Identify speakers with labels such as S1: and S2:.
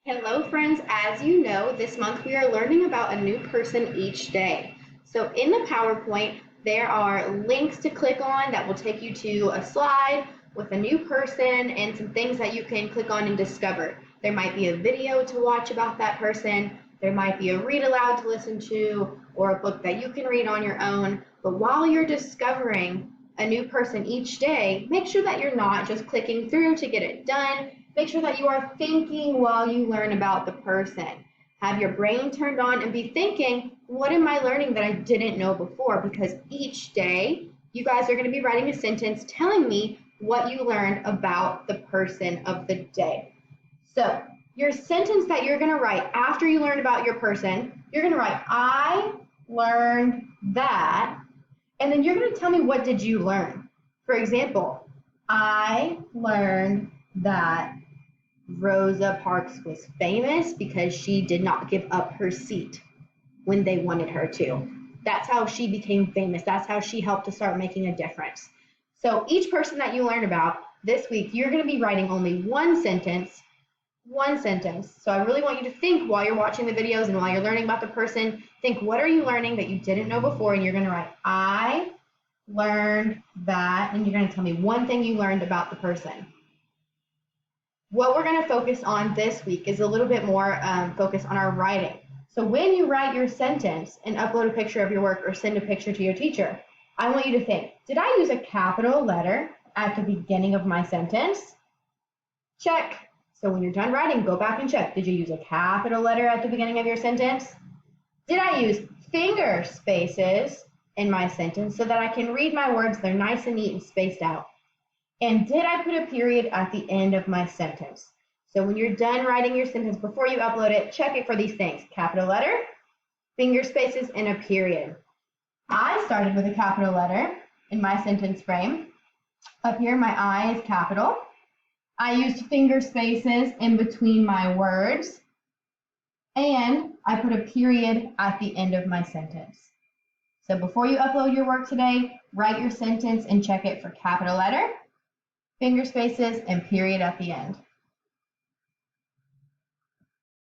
S1: Hello, friends. As you know, this month we are learning about a new person each day. So, in the PowerPoint, there are links to click on that will take you to a slide with a new person and some things that you can click on and discover. There might be a video to watch about that person, there might be a read aloud to listen to, or a book that you can read on your own. But while you're discovering a new person each day, make sure that you're not just clicking through to get it done. Make sure that you are thinking while you learn about the person. Have your brain turned on and be thinking, what am I learning that I didn't know before? Because each day, you guys are going to be writing a sentence telling me what you learned about the person of the day. So, your sentence that you're going to write after you learn about your person, you're going to write, I learned that, and then you're going to tell me what did you learn. For example, I learned that Rosa Parks was famous because she did not give up her seat when they wanted her to. That's how she became famous. That's how she helped to start making a difference. So each person that you learn about this week, you're going to be writing only one sentence. One sentence. So I really want you to think while you're watching the videos and while you're learning about the person, think what are you learning that you didn't know before, and you're going to write, I learned that, and you're going to tell me one thing you learned about the person. What we're going to focus on this week is a little bit more focused on our writing. So when you write your sentence and upload a picture of your work or send a picture to your teacher, I want you to think, did I use a capital letter at the beginning of my sentence? Check. So when you're done writing, go back and check. Did you use a capital letter at the beginning of your sentence? Did I use finger spaces in my sentence so that I can read my words? They're nice and neat and spaced out. And did I put a period at the end of my sentence? So when you're done writing your sentence, before you upload it, check it for these things. Capital letter, finger spaces, and a period. I started with a capital letter in my sentence frame. Up here, my I is capital. I used finger spaces in between my words. And I put a period at the end of my sentence. So before you upload your work today, write your sentence and check it for capital letter, finger spaces, and period at the end.